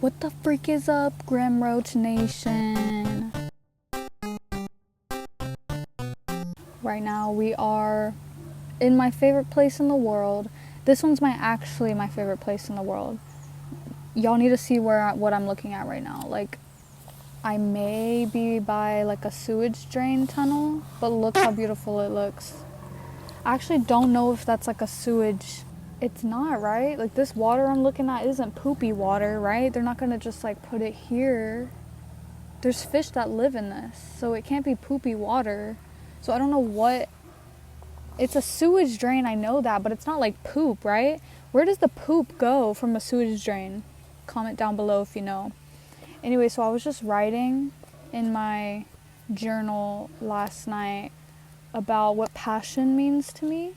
What the freak is up, Grim.roach Nation? Right now we are in my favorite place in the world. This one's actually my favorite place in the world. Y'all need to see what I'm looking at right now. Like, I may be by like a sewage drain tunnel, but look how beautiful it looks. I actually don't know if that's like a sewage. It's not, right? Like, this water I'm looking at isn't poopy water, right? They're not gonna just like put it here. There's fish that live in this, so it can't be poopy water. So I don't know what. It's a sewage drain, I know that, but it's not like poop, right? Where does the poop go from a sewage drain? Comment down below if you know. Anyway, so I was just writing in my journal last night about what passion means to me.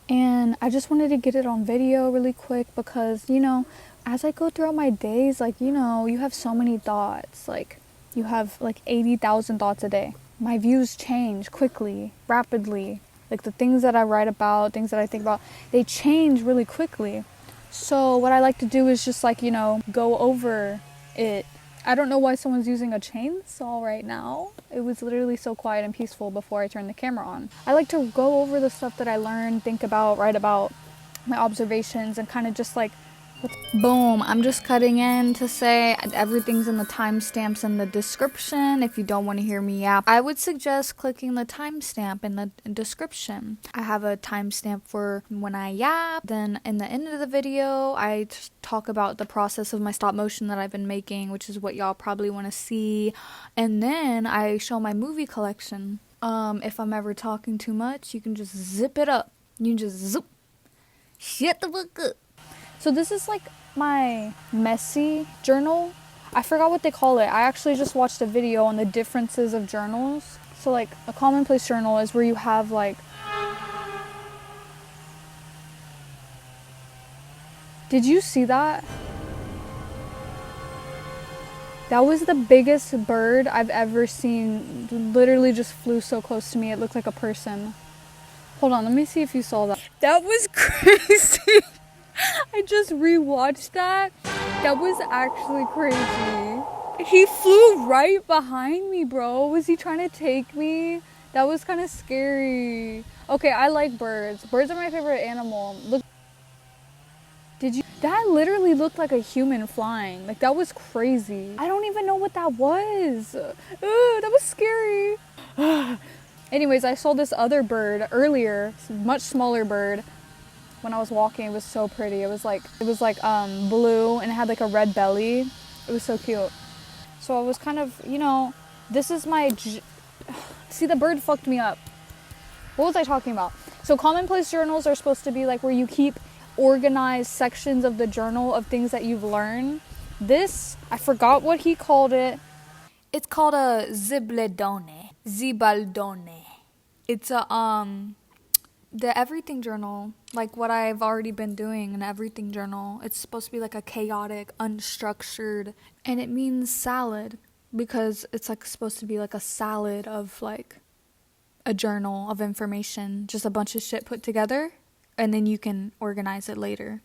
And I just wanted to get it on video really quick because, you know, as I go throughout my days, like, you know, you have so many thoughts. Like, you have like 80,000 thoughts a day. My views change quickly, rapidly. Like, the things that I write about, things that I think about, they change really quickly. So what I like to do is just like, you know, go over it. I don't know why someone's using a chainsaw right now. It was literally so quiet and peaceful before I turned the camera on. I like to go over the stuff that I learn, think about, write about, my observations, and kind of just like, boom. I'm just cutting in to say everything's in the timestamps in the description. If you don't want to hear me yap, I would suggest clicking the timestamp in the description. I have a timestamp for when I yap. Then in the end of the video, I talk about the process of my stop motion that I've been making, which is what y'all probably want to see. And then I show my movie collection. If I'm ever talking too much, you can just zip it up. You can just zip. Shut the fuck up. So this is like my messy journal. I forgot what they call it. I actually just watched a video on the differences of journals. So like a commonplace journal is where you have like... Did you see that? That was the biggest bird I've ever seen. Literally just flew so close to me. It looked like a person. Hold on, let me see if you saw that. That was crazy. I just rewatched that. That was actually crazy. He flew right behind me, bro. Was he trying to take me? That was kind of scary. Okay, I like birds. Birds are my favorite animal. Look. Did you? That literally looked like a human flying. Like, that was crazy. I don't even know what that was. That was scary. Anyways, I saw this other bird earlier, much smaller bird. When I was walking, it was so pretty. It was like blue and it had like a red belly. It was so cute. So I was kind of, you know, this is my see, the bird fucked me up. What was I talking about? So commonplace journals are supposed to be like where you keep organized sections of the journal of things that you've learned. This, I forgot what he called it. It's called a zibaldone. It's a the everything journal, like what I've already been doing, an everything journal. It's supposed to be like a chaotic, unstructured, and it means salad because it's like supposed to be like a salad of like a journal of information, just a bunch of shit put together, and then you can organize it later.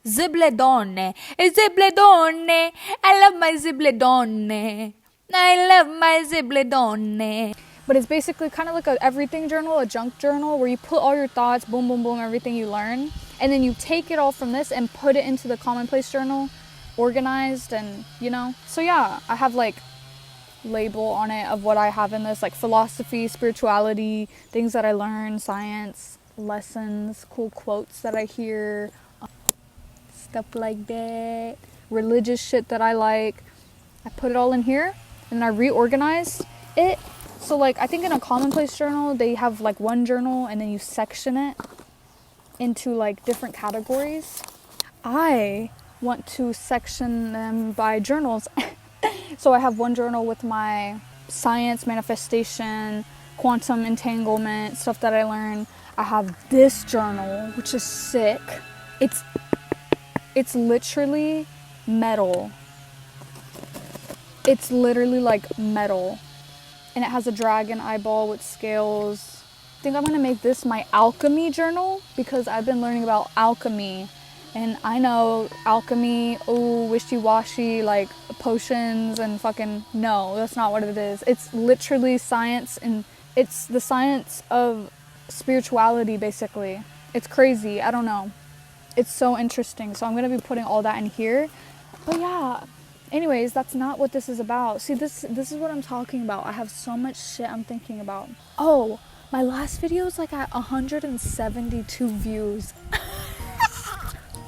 Zibaldone, Zibaldone, I love my Zibaldone, I love my Zibaldone. But it's basically kind of like a everything journal, a junk journal, where you put all your thoughts, boom, boom, boom, everything you learn. And then you take it all from this and put it into the commonplace journal, organized and, you know. So yeah, I have like label on it of what I have in this, like philosophy, spirituality, things that I learn, science, lessons, cool quotes that I hear, stuff like that, religious shit that I like. I put it all in here and I reorganized it. So like, I think in a commonplace journal, they have like one journal and then you section it into like different categories. I want to section them by journals. So I have one journal with my science, manifestation, quantum entanglement, stuff that I learned. I have this journal, which is sick. It's literally metal. It's literally like metal. And it has a dragon eyeball with scales. I think I'm gonna make this my alchemy journal because I've been learning about alchemy And I know alchemy, wishy-washy, like potions and fucking, no, that's not what it is. It's literally science, and it's the science of spirituality, basically. It's crazy, I don't know. It's so interesting, so I'm gonna be putting all that in here. But yeah, anyways, that's not what this is about. See, this is what I'm talking about. I have so much shit I'm thinking about. Oh, my last video is like at 172 views.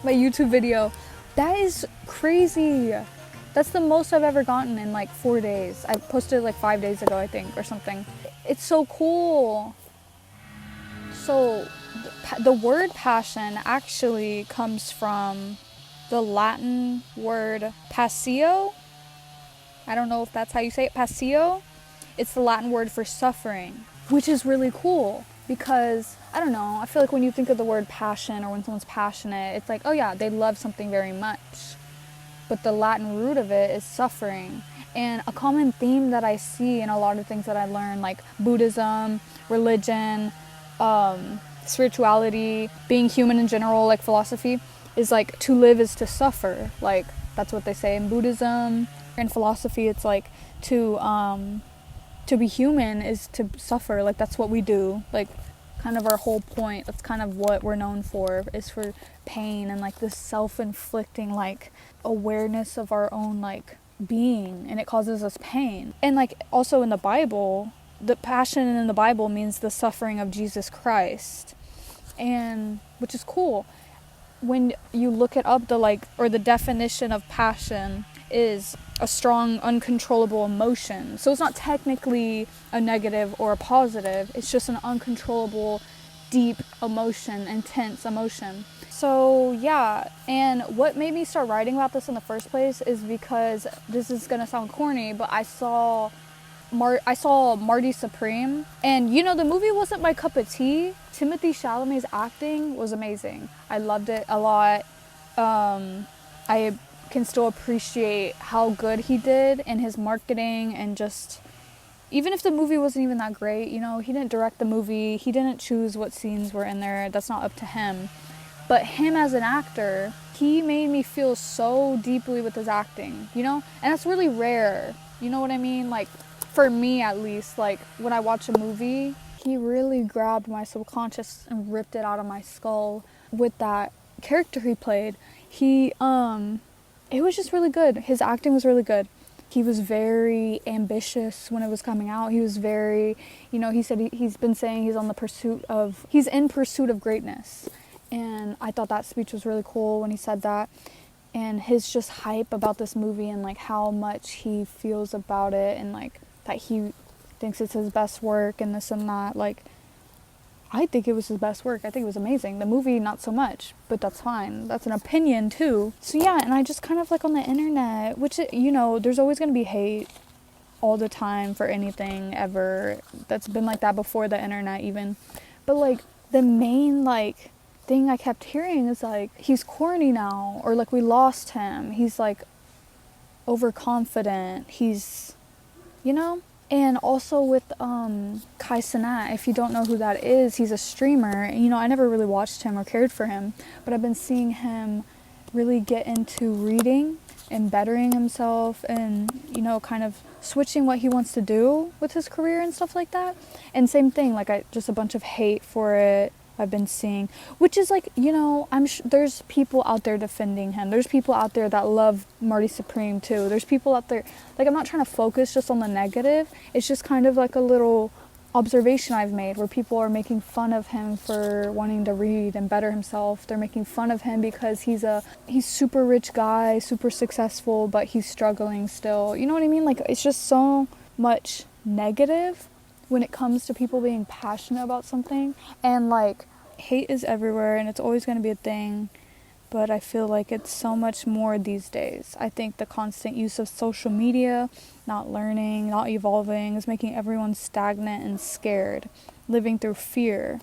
My YouTube video. That is crazy. That's the most I've ever gotten in like 4 days. I posted like 5 days ago, I think, or something. It's so cool. So the word passion actually comes from the Latin word passio. I don't know if that's how you say it, passio. It's the Latin word for suffering, which is really cool because, I don't know, I feel like when you think of the word passion or when someone's passionate, it's like, oh yeah, they love something very much. But the Latin root of it is suffering. And a common theme that I see in a lot of things that I learn, like Buddhism, religion, spirituality, being human in general, like philosophy, is like to live is to suffer. Like that's what they say in Buddhism. In philosophy, it's like to be human is to suffer. Like that's what we do. Like kind of our whole point. That's kind of what we're known for, is for pain and like this self-inflicting like awareness of our own like being, and it causes us pain. And like also in the Bible, the passion in the Bible means the suffering of Jesus Christ, and which is cool. When you look it up, the definition of passion is a strong, uncontrollable emotion. So it's not technically a negative or a positive. It's just an uncontrollable, deep emotion, intense emotion. So yeah, and what made me start writing about this in the first place is because, this is gonna sound corny, but I saw Marty Supreme, and you know, the movie wasn't my cup of tea. Timothée Chalamet's acting was amazing. I loved it a lot. I can still appreciate how good he did in his marketing, and just, even if the movie wasn't even that great, you know, he didn't direct the movie, he didn't choose what scenes were in there, that's not up to him. But him as an actor, he made me feel so deeply with his acting, you know? And that's really rare, you know what I mean? Like, for me at least, like when I watch a movie, he really grabbed my subconscious and ripped it out of my skull with that character he played. It was just really good. His acting was really good. He was very ambitious when it was coming out. He was very, you know, he said he's been saying he's in pursuit of greatness. And I thought that speech was really cool when he said that. And his just hype about this movie, and like how much he feels about it, and like that he thinks it's his best work and this and that. Like, I think it was his best work. I think it was amazing. The movie, not so much, but that's fine. That's an opinion too. So yeah, and I just kind of like on the internet, which, you know, there's always going to be hate all the time for anything ever. That's been like that before the internet even. But like the main like thing I kept hearing is like, he's corny now, or like we lost him. He's like overconfident. He's, you know? And also with Kai Cenat, if you don't know who that is, he's a streamer. And, you know, I never really watched him or cared for him, but I've been seeing him really get into reading and bettering himself, and, you know, kind of switching what he wants to do with his career and stuff like that. And same thing, like just a bunch of hate for it I've been seeing, which is like, you know, there's people out there defending him. There's people out there that love Marty Supreme too. There's people out there, like, I'm not trying to focus just on the negative. It's just kind of like a little observation I've made where people are making fun of him for wanting to read and better himself. They're making fun of him because he's super rich guy, super successful, but he's struggling still. You know what I mean? Like, it's just so much negative when it comes to people being passionate about something. And like, hate is everywhere, and it's always going to be a thing, but I feel like it's so much more these days. I think the constant use of social media, not learning, not evolving, is making everyone stagnant and scared, living through fear.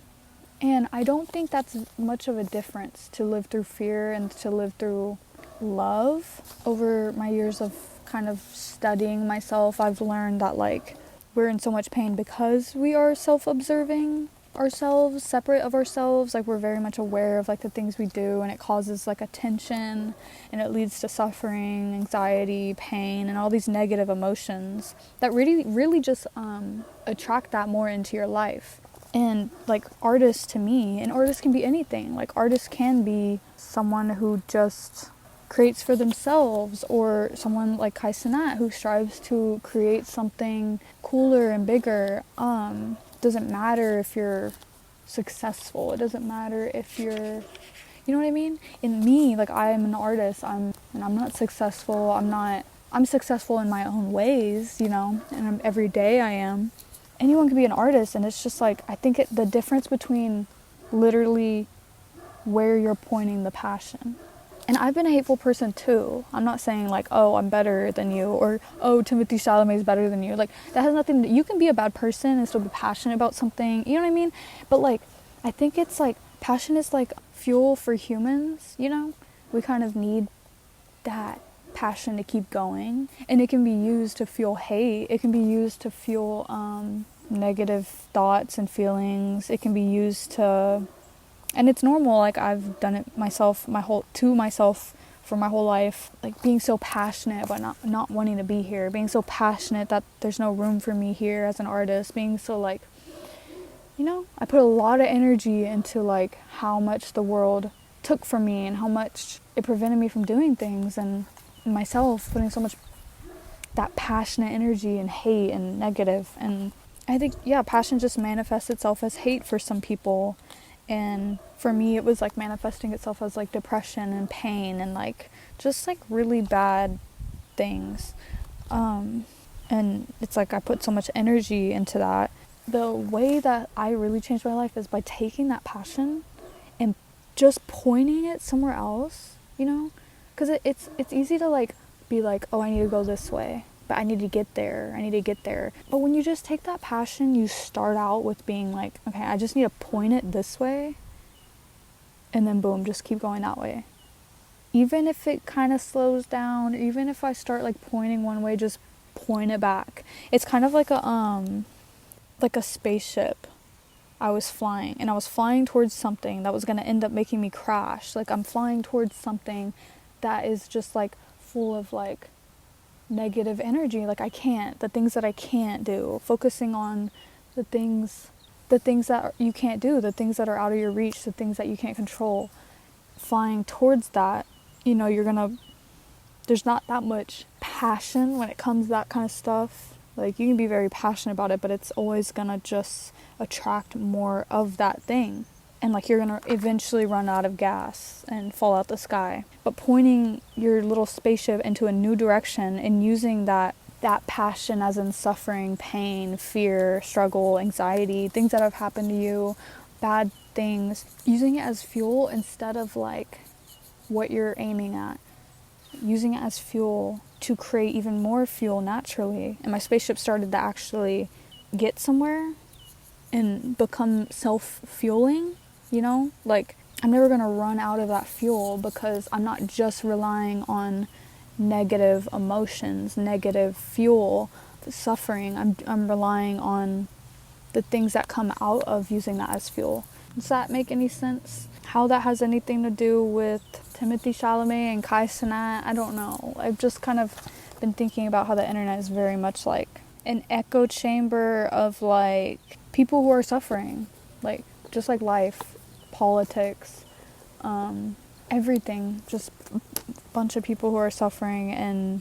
And I don't think that's much of a difference to live through fear and to live through love. Over my years of kind of studying myself, I've learned that like, we're in so much pain because we are self-observing. ourselves separate of ourselves. Like, we're very much aware of like the things we do, and it causes like a tension, and it leads to suffering, anxiety, pain, and all these negative emotions that really just attract that more into your life. And like, artists, to me, and artists can be anything. Like, artists can be someone who just creates for themselves, or someone like Kai Cenat who strives to create something cooler and bigger. Doesn't matter if you're successful. It doesn't matter if you're, you know what I mean? In me, like, I am an artist. I'm not successful. I'm successful in my own ways, you know, and every day I am. Anyone can be an artist, and it's just like, I think the difference between literally where you're pointing the passion. And I've been a hateful person too. I'm not saying like, oh, I'm better than you, or oh, Timothy Chalamet is better than you. Like, that has nothing you can be a bad person and still be passionate about something, you know what I mean? But like, I think it's like, passion is like fuel for humans, you know? We kind of need that passion to keep going, and it can be used to fuel hate. It can be used to fuel negative thoughts and feelings. It can be used to, and it's normal, like, I've done it myself for my whole life, like being so passionate about not wanting to be here, being so passionate that there's no room for me here as an artist, being so like, you know, I put a lot of energy into like how much the world took from me and how much it prevented me from doing things, and myself putting so much that passionate energy and hate and negative. And I think, yeah, passion just manifests itself as hate for some people. And for me, it was like manifesting itself as like depression and pain and like just like really bad things. And it's like I put so much energy into that. The way that I really changed my life is by taking that passion and just pointing it somewhere else, you know? Because it's easy to like be like, oh, I need to go this way, but I need to get there. But when you just take that passion, you start out with being like, okay, I just need to point it this way, and then boom, just keep going that way. Even if it kind of slows down, even if I start like pointing one way, just point it back. It's kind of like a spaceship. I was flying towards something that was going to end up making me crash. Like, I'm flying towards something that is just like full of like negative energy. Like, the things that I can't do, focusing on the things that you can't do, the things that are out of your reach, the things that you can't control. Flying towards that, you know, there's not that much passion when it comes to that kind of stuff. Like, you can be very passionate about it, but it's always gonna just attract more of that thing. And like, you're gonna eventually run out of gas and fall out the sky. But pointing your little spaceship into a new direction and using that passion, as in suffering, pain, fear, struggle, anxiety, things that have happened to you, bad things, using it as fuel instead of like what you're aiming at. Using it as fuel to create even more fuel naturally. And my spaceship started to actually get somewhere and become self-fueling, you know? Like, I'm never gonna run out of that fuel because I'm not just relying on negative emotions, negative fuel, suffering. I'm relying on the things that come out of using that as fuel. Does that make any sense? How that has anything to do with Timothy Chalamet and Kai Cenat, I don't know. I've just kind of been thinking about how the internet is very much like an echo chamber of like people who are suffering, like just like life, politics, everything, just a bunch of people who are suffering and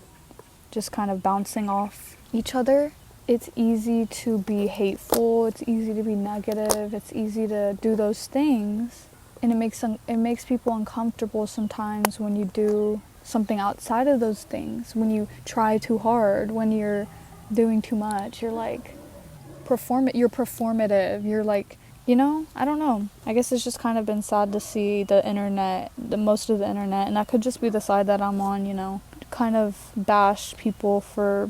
just kind of bouncing off each other. It's easy to be hateful, it's easy to be negative, it's easy to do those things, and it makes people uncomfortable sometimes when you do something outside of those things, when you try too hard, when you're doing too much, you're like you're performative, you're like, you know, I don't know. I guess it's just kind of been sad to see the internet, most of the internet, and that could just be the side that I'm on, you know, kind of bash people for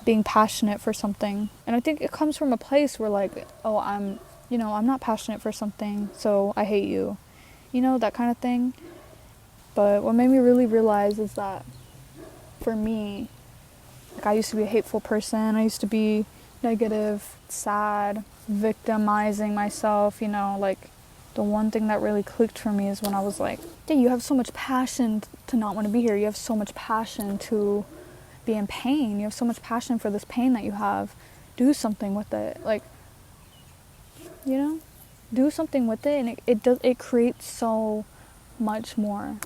being passionate for something. And I think it comes from a place where like, oh, I'm not passionate for something, so I hate you. You know, that kind of thing. But what made me really realize is that for me, like, I used to be a hateful person. I used to be negative, sad, victimizing myself, you know, like the one thing that really clicked for me is when I was like, yeah, you have so much passion to not want to be here. You have so much passion to be in pain. You have so much passion for this pain that you have. Do something with it. Like, you know, do something with it, and it creates so much more.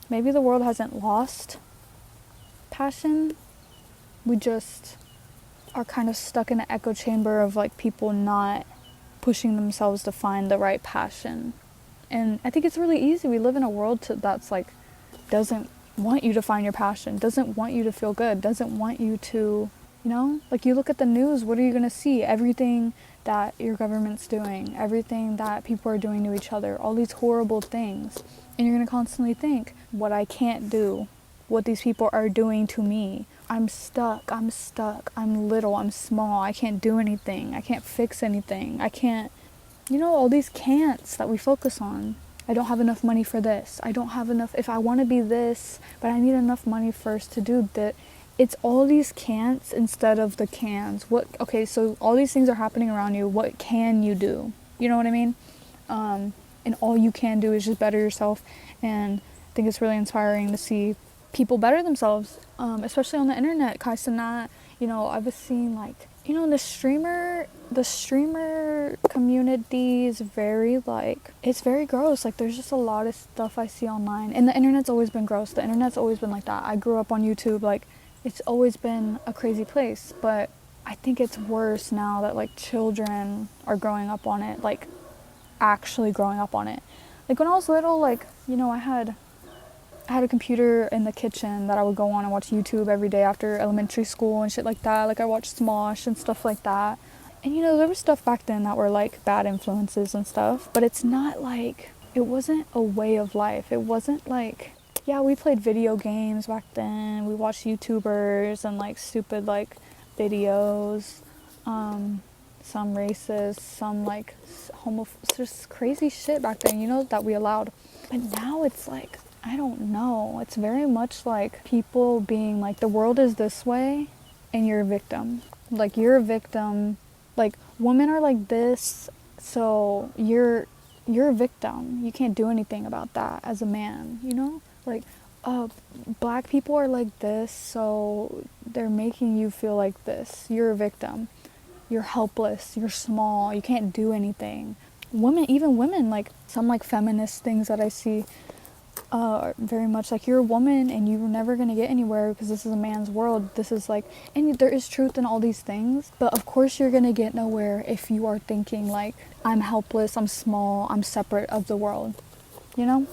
Maybe the world hasn't lost passion. We just are kind of stuck in an echo chamber of like people not pushing themselves to find the right passion. And I think it's really easy. We live in a world that's like doesn't want you to find your passion, doesn't want you to feel good, doesn't want you to, you know, like you look at the news, what are you going to see? Everything that your government's doing, everything that people are doing to each other, all these horrible things. And you're going to constantly think, what I can't do, what these people are doing to me. I'm stuck, I'm little, I'm small, I can't do anything, I can't fix anything, I can't, you know, all these can'ts that we focus on. I don't have enough money for this. I don't have enough, if I want to be this, but I need enough money first to do that. It's all these can'ts instead of the cans. Okay, so all these things are happening around you. What can you do? You know what I mean? And all you can do is just better yourself. And I think it's really inspiring to see people better themselves, especially on the internet. You know, I was seeing like, you know, the streamer community is very like, it's very gross. Like there's just a lot of stuff I see online, and the internet's always been gross. The internet's always been like that. I grew up on YouTube, like it's always been a crazy place, but I think it's worse now that like children are growing up on it, like actually growing up on it. Like when I was little, like, you know, I had a computer in the kitchen that I would go on and watch YouTube every day after elementary school and shit like that. Like I watched Smosh and stuff like that. And you know, there was stuff back then that were like bad influences and stuff, but it's not like, it wasn't a way of life. It wasn't like, yeah, we played video games back then. We watched YouTubers and like stupid like videos. Some racist, some like just crazy shit back then, you know, that we allowed. But now it's like, I don't know. It's very much like people being like, the world is this way and you're a victim. Like you're a victim. Like women are like this, so you're a victim. You can't do anything about that as a man, you know? Like black people are like this, so they're making you feel like this. You're a victim. You're helpless. You're small. You can't do anything. Even women, like some like feminist things that I see, very much like, you're a woman and you're never going to get anywhere because this is a man's world. This is like, and there is truth in all these things, but of course you're going to get nowhere if you are thinking like, I'm helpless, I'm small, I'm separate of the world, you know?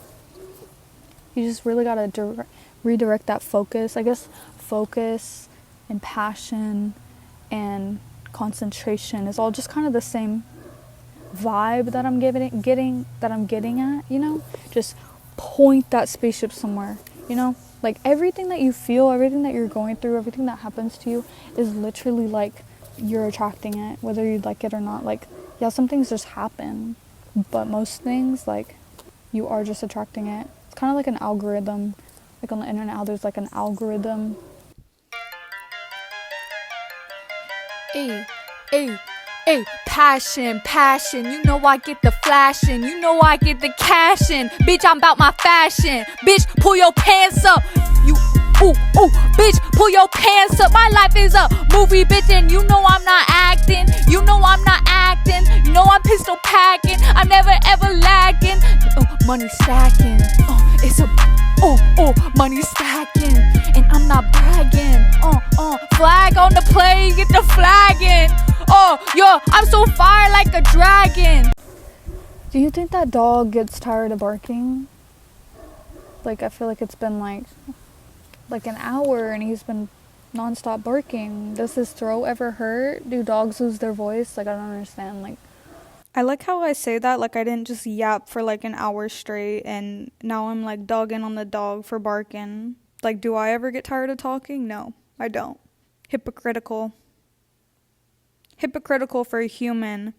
You just really got to redirect that focus. I guess focus and passion and concentration is all just kind of the same vibe that I'm getting at, you know? Just point that spaceship somewhere, you know? Like everything that you feel, everything that you're going through, everything that happens to you is literally like you're attracting it, whether you like it or not. Like, yeah, some things just happen, but most things, like, you are just attracting it. It's kind of like an algorithm. Like on the internet, how there's like an algorithm. Ayy, ayy, ayy, passion, you know I get the flashing, you know I get the cashing, bitch, I'm about my fashion, bitch, pull your pants up, you, ooh, bitch, pull your pants up, my life is a movie, bitch, and you know I'm not acting, you know I'm not acting, you know I'm pistol packing, I'm never ever lagging, money stacking, it's a, money stacking, and I'm not bragging, flag on the play, get the flagging, yo, I'm so fire like a dragon. Do you think that dog gets tired of barking? Like, I feel like it's been like an hour and he's been nonstop barking. Does his throat ever hurt? Do dogs lose their voice? Like, I don't understand. Like, I like how I say that, like I didn't just yap for like an hour straight and now I'm like dogging on the dog for barking. Like, do I ever get tired of talking? No, I don't. Hypocritical for a human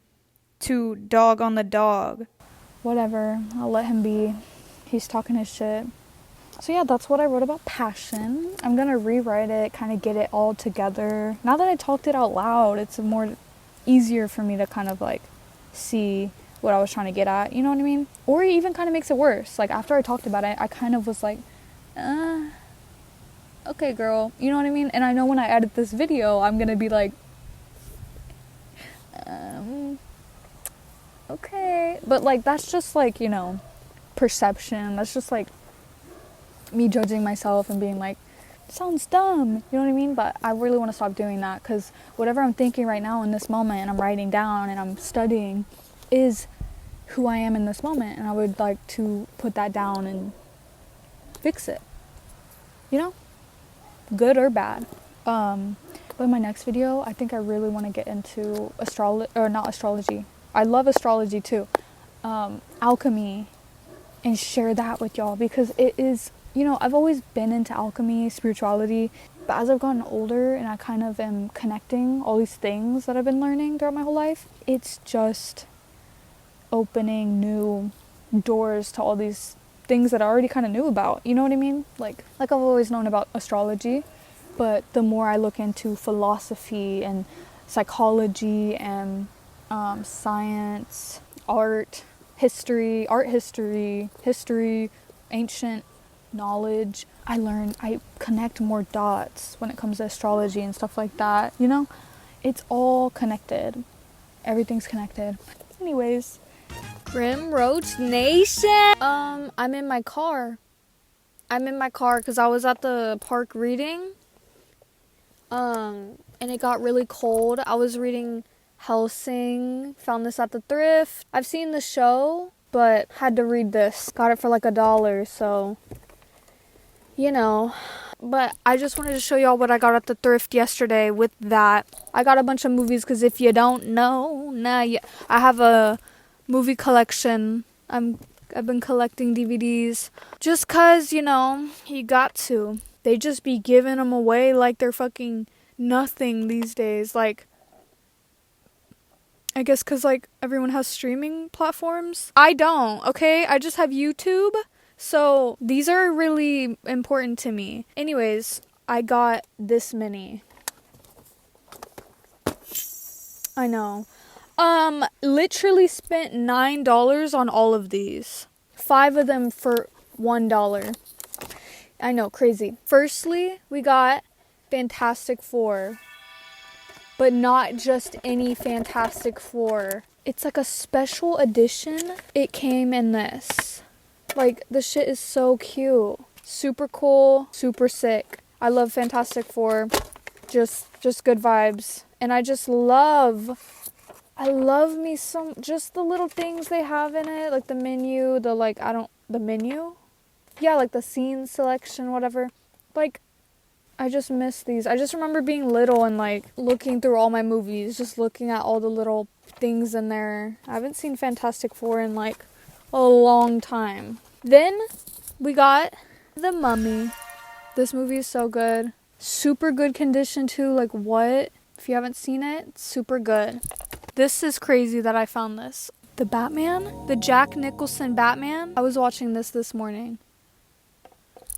to dog on the dog. whatever. I'll let him be. He's talking his shit. So yeah, that's what I wrote about passion. I'm gonna rewrite it, kind of get it all together. Now that I talked it out loud, it's more easier for me to kind of like see what I was trying to get at, you know what I mean? Or it even kind of makes it worse. Like after I talked about it, I kind of was like, okay girl, you know what I mean? And I know when I edit this video, I'm gonna be like, okay. But like that's just like, you know, perception. That's just like me judging myself and being like, sounds dumb, you know what I mean? But I really want to stop doing that, because whatever I'm thinking right now in this moment and I'm writing down and I'm studying is who I am in this moment, and I would like to put that down and fix it, you know, good or bad. But in my next video, I think I really want to get into not astrology, I love astrology too, alchemy, and share that with y'all, because it is, you know, I've always been into alchemy, spirituality, but as I've gotten older and I kind of am connecting all these things that I've been learning throughout my whole life, it's just opening new doors to all these things that I already kind of knew about, you know what I mean? Like I've always known about astrology, but the more I look into philosophy and psychology and science, art history, ancient knowledge, I connect more dots when it comes to astrology and stuff like that, you know? It's all connected. Everything's connected. Anyways, Grim.roach Nation. I'm in my car. Because I was at the park reading. And it got really cold. I was reading Helsing. Found this at the thrift. I've seen the show, but had to read this. Got it for like $1, so, you know. But I just wanted to show y'all what I got at the thrift yesterday with that. I got a bunch of movies, because if you don't know, I have a movie collection. I've been collecting DVDs just cause, you know, you got to. They just be giving them away like they're fucking nothing these days. Like, I guess cause like everyone has streaming platforms. I don't, okay? I just have YouTube. So these are really important to me. Anyways, I got this many. I know. Literally spent $9 on all of these. 5 of them for $1. I know, crazy. Firstly, we got Fantastic Four. But not just any Fantastic Four. It's like a special edition. It came in this. Like, the shit is so cute. Super cool, super sick. I love Fantastic Four. Just good vibes. And I love me some, just the little things they have in it, like the menu, the menu? Yeah, like the scene selection, whatever. Like, I just miss these. I just remember being little and like looking through all my movies, just looking at all the little things in there. I haven't seen Fantastic Four in like a long time. Then we got The Mummy. This movie is so good. Super good condition too. Like, what? If you haven't seen it, it's super good. This is crazy that I found this. The Batman? The Jack Nicholson Batman? I was watching this morning.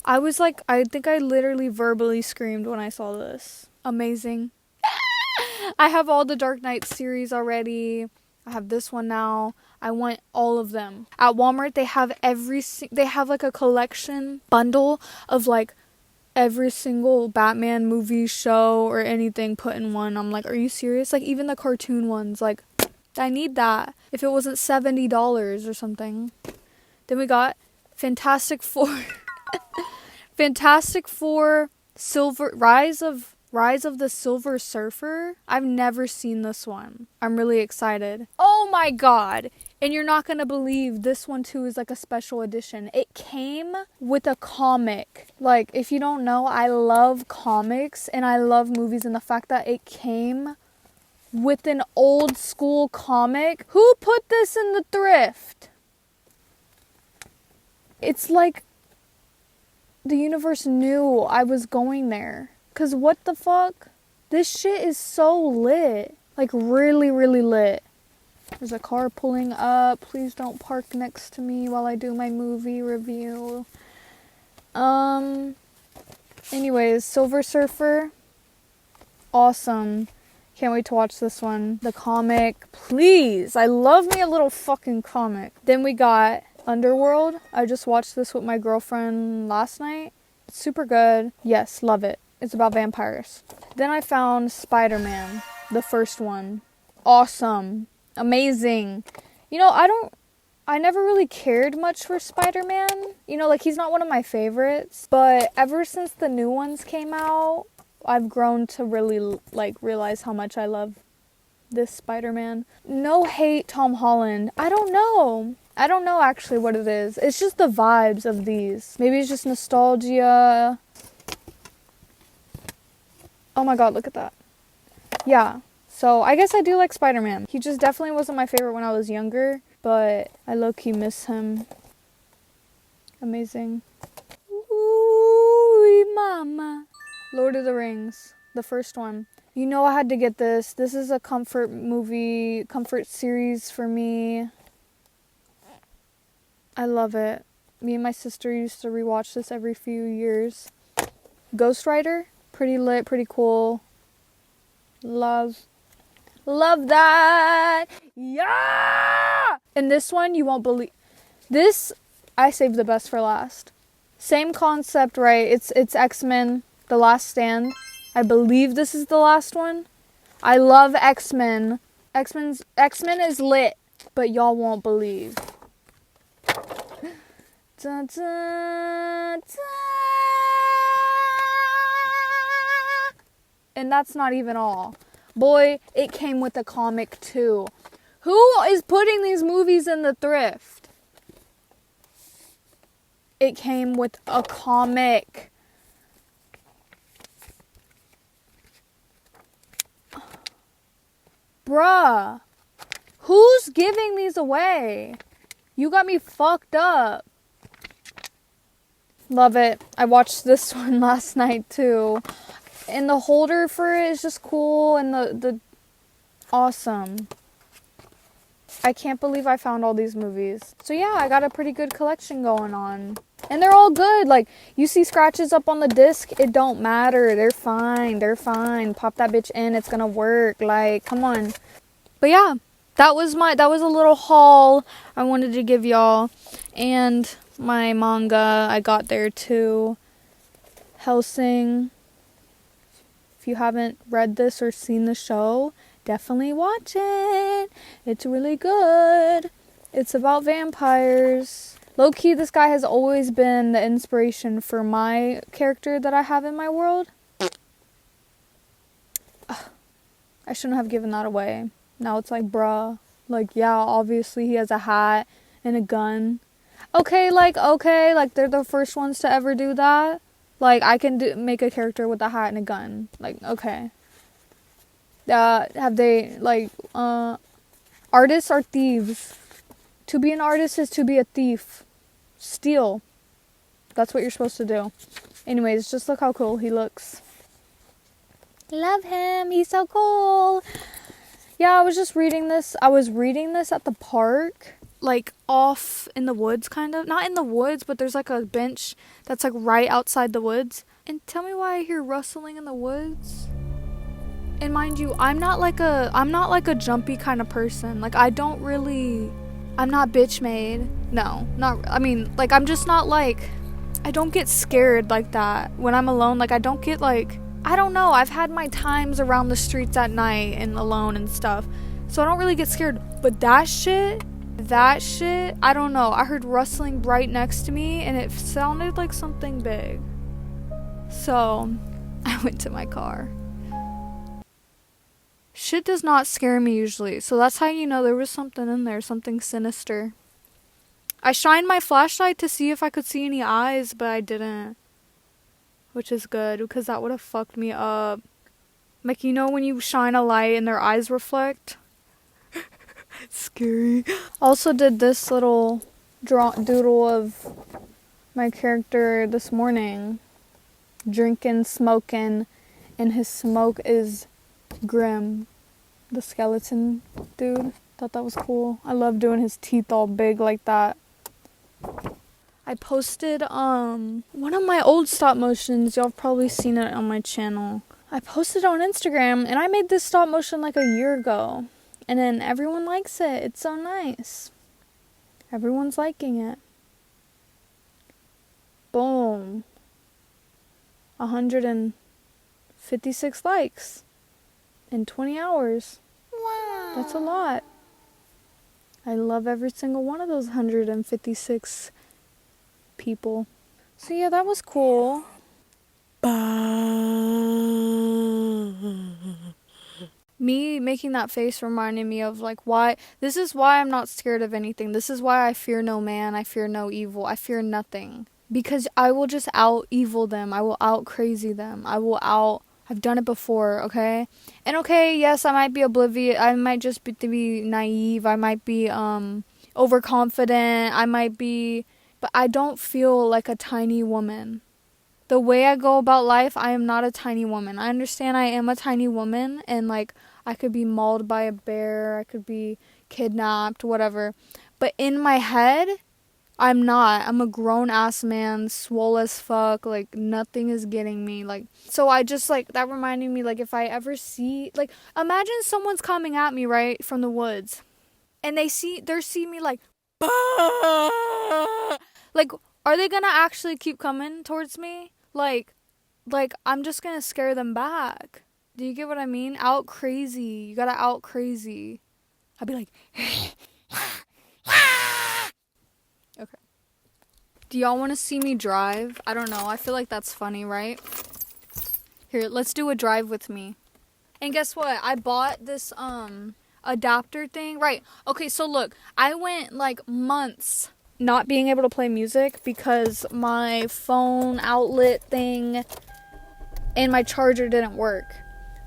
I was like, I think I literally verbally screamed when I saw this. Amazing. I have all the Dark Knight series already. I have this one now. I want all of them. At Walmart, they have like a collection bundle of like every single Batman movie, show, or anything put in one. I'm like, are you serious? Like, even the cartoon ones, like, I need that. If it wasn't $70 or something. Then we got Fantastic Four. Fantastic Four Rise of the Silver Surfer. I've never seen this one. I'm really excited. Oh my god. And you're not gonna believe this one too is like a special edition. It came with a comic. Like, if you don't know, I love comics and I love movies, and the fact that it came with an old school comic. Who put this in the thrift? It's like the universe knew I was going there. 'Cause what the fuck? This shit is so lit. Like, really, really lit. There's a car pulling up. Please don't park next to me while I do my movie review. Anyways, Silver Surfer, awesome. Can't wait to watch this one. The comic, please. I love me a little fucking comic. Then we got Underworld. I just watched this with my girlfriend last night. It's super good. Yes, love it. It's about vampires. Then I found Spider-Man, the first one. Awesome. Amazing. You know, I never really cared much for Spider-Man. You know, like, he's not one of my favorites. But ever since the new ones came out, I've grown to really, like, realize how much I love this Spider-Man. No hate Tom Holland. I don't know actually what it is. It's just the vibes of these. Maybe it's just nostalgia. Oh my god, look at that. Yeah. So I guess I do like Spider-Man. He just definitely wasn't my favorite when I was younger, but I low-key miss him. Amazing. Ooh, mama. Lord of the Rings, the first one. You know I had to get this. This is a comfort movie, comfort series for me. I love it. Me and my sister used to rewatch this every few years. Ghost Rider, pretty lit, pretty cool. Love that. Yeah! And this one, you won't believe. This, I saved the best for last. Same concept, right? It's X-Men, The Last Stand. I believe this is the last one. I love X-Men. X-Men is lit, but y'all won't believe. Dun, dun, dun. And that's not even all. Boy, it came with a comic too. Who is putting these movies in the thrift? It came with a comic. Bruh. Who's giving these away? You got me fucked up. Love it. I watched this one last night too. And the holder for it is just cool, and the awesome. I can't believe I found all these movies. So yeah, I got a pretty good collection going on. And they're all good. Like, you see scratches up on the disc, it don't matter. They're fine. Pop that bitch in, it's gonna work. Like, come on. But yeah, that was a little haul I wanted to give y'all. And my manga I got there too. Hellsing. If you haven't read this or seen the show, definitely watch it. It's really good. It's about vampires. Low-key, this guy has always been the inspiration for my character that I have in my world. I shouldn't have given that away. Now it's like, bruh. Like, yeah, obviously he has a hat and a gun. Okay, they're the first ones to ever do that. Like, I can make a character with a hat and a gun. Like, okay. Have they, like, artists are thieves. To be an artist is to be a thief. Steal. That's what you're supposed to do. Anyways, just look how cool he looks. Love him. He's so cool. Yeah, I was just reading this. I was reading this at the park. Like, off in the woods, kind of. Not in the woods, but there's like a bench that's like right outside the woods. And tell me why I hear rustling in the woods. And mind you, I'm not like a jumpy kind of person. Like, I'm not bitch made. No, I'm just not like, I don't get scared like that when I'm alone. Like, I don't get like, I don't know. I've had my times around the streets at night and alone and stuff. So I don't really get scared. But that shit, I don't know. I heard rustling right next to me and it sounded like something big. So I went to my car. Shit does not scare me usually. So that's how you know there was something in there, something sinister. I shined my flashlight to see if I could see any eyes, but I didn't. Which is good, because that would have fucked me up. Like, you know when you shine a light and their eyes reflect? Scary. Also did this little doodle of my character this morning. Drinking, smoking, and his smoke is Grim, the skeleton dude. Thought that was cool. I love doing his teeth all big like that. I posted one of my old stop motions. Y'all have probably seen it on my channel. I posted it on Instagram, and I made this stop motion like a year ago. And then everyone likes it. It's so nice. Everyone's liking it. Boom. 156 likes in 20 hours. Wow. That's a lot. I love every single one of those 156 people. So yeah, that was cool. Me making that face reminded me of like why this is why I'm not scared of anything. This is why I fear no man, I fear no evil, I fear nothing. Because I will just out evil them. I will out crazy them. I've done it before, okay? And okay, yes, I might be oblivious. I might just be naive. I might be overconfident. But I don't feel like a tiny woman. The way I go about life, I am not a tiny woman. I understand I am a tiny woman, and like I could be mauled by a bear, I could be kidnapped, whatever. But in my head, I'm not. I'm a grown-ass man, swole as fuck, like, nothing is getting me, like, so I just, like, that reminded me, like, if I ever see, like, imagine someone's coming at me, right, from the woods, and they see me, like, like, are they gonna actually keep coming towards me? Like, I'm just gonna scare them back. Do you get what I mean? Out crazy. You gotta out crazy. I'd be like, okay. Do y'all want to see me drive? I don't know. I feel like that's funny, right? Here, let's do a drive with me. And guess what? I bought this adapter thing. Right. Okay, so look. I went like months not being able to play music because my phone outlet thing and my charger didn't work.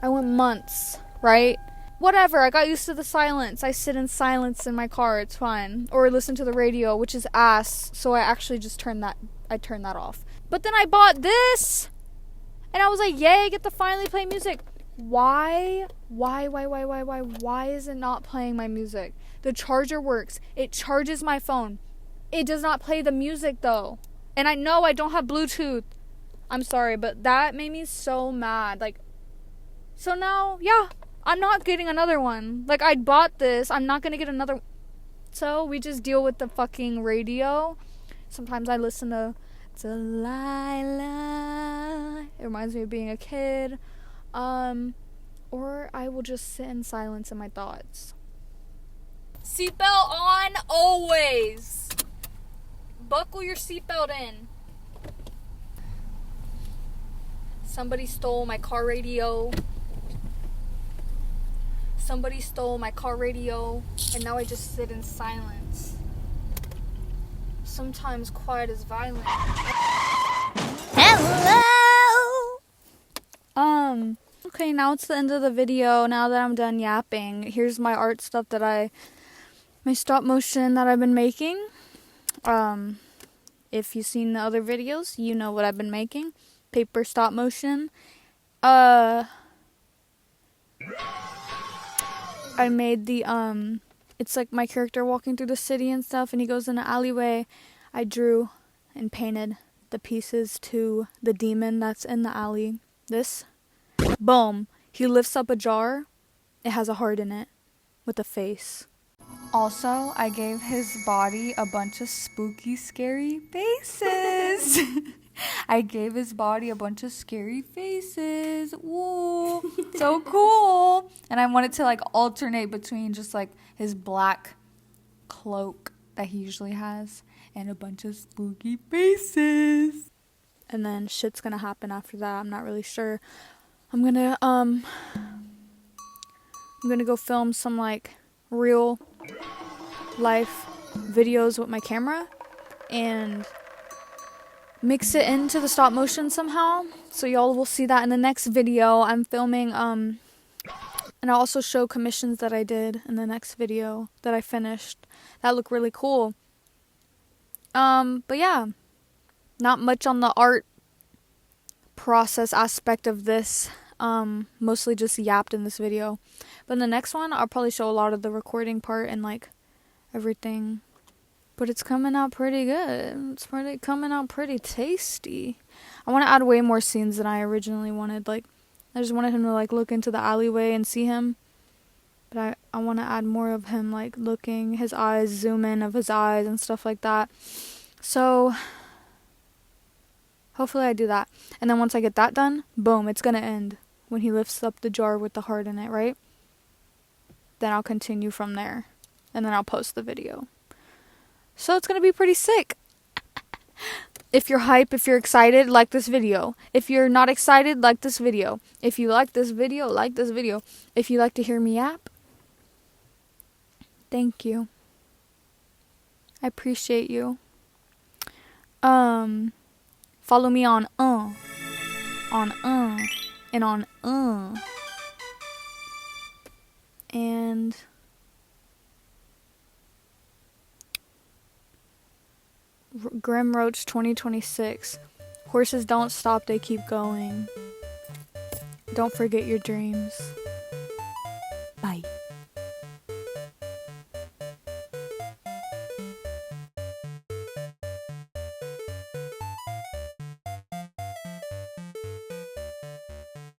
I went months, right? Whatever, I got used to the silence. I sit in silence in my car, it's fine. Or listen to the radio, which is ass, so I actually just turned that off. But then I bought this, and I was like, yay, get to finally play music. Why is it not playing my music? The charger works. It charges my phone. It does not play the music, though. And I know I don't have Bluetooth. I'm sorry, but that made me so mad. Like, so now, yeah, I'm not getting another one. Like, I bought this. I'm not going to get another. So we just deal with the fucking radio. Sometimes I listen to Delilah. It reminds me of being a kid. Or I will just sit in silence in my thoughts. Seatbelt on always. Buckle your seatbelt in. Somebody stole my car radio. Somebody stole my car radio, and now I just sit in silence. Sometimes quiet is violent. Hello. Okay, now it's the end of the video. Now that I'm done yapping, here's my art stuff my stop motion that I've been making. If you've seen the other videos, you know what I've been making. Paper stop motion. I made the, it's like my character walking through the city and stuff, and he goes in an alleyway. I drew and painted the pieces to the demon that's in the alley. This. Boom. He lifts up a jar. It has a heart in it with a face. Also, I gave his body a bunch of spooky, scary faces. I gave his body a bunch of scary faces. Woo. So cool. And I wanted to like alternate between just like his black cloak that he usually has and a bunch of spooky faces. And then shit's gonna happen after that. I'm not really sure. I'm gonna go film some like real life videos with my camera and mix it into the stop motion somehow, so y'all will see that in the next video. I'm filming and I'll also show commissions that I did in the next video that I finished that look really cool. But yeah, not much on the art process aspect of this. Mostly just yapped in this video. But in the next one, I'll probably show a lot of the recording part and like everything. But it's coming out pretty good. It's coming out pretty tasty. I want to add way more scenes than I originally wanted. Like, I just wanted him to, like, look into the alleyway and see him. But I want to add more of him, like, looking, his eyes, zoom in of his eyes and stuff like that. So, hopefully I do that. And then once I get that done, boom, it's going to end. When he lifts up the jar with the heart in it, right? Then I'll continue from there. And then I'll post the video. So it's going to be pretty sick. If you're hype, if you're excited, like this video. If you're not excited, like this video. If you like this video, like this video. If you like to hear me yap, thank you. I appreciate you. Follow me on and on and Grim.roach 2026. Horses don't stop, they keep going. Don't forget your dreams.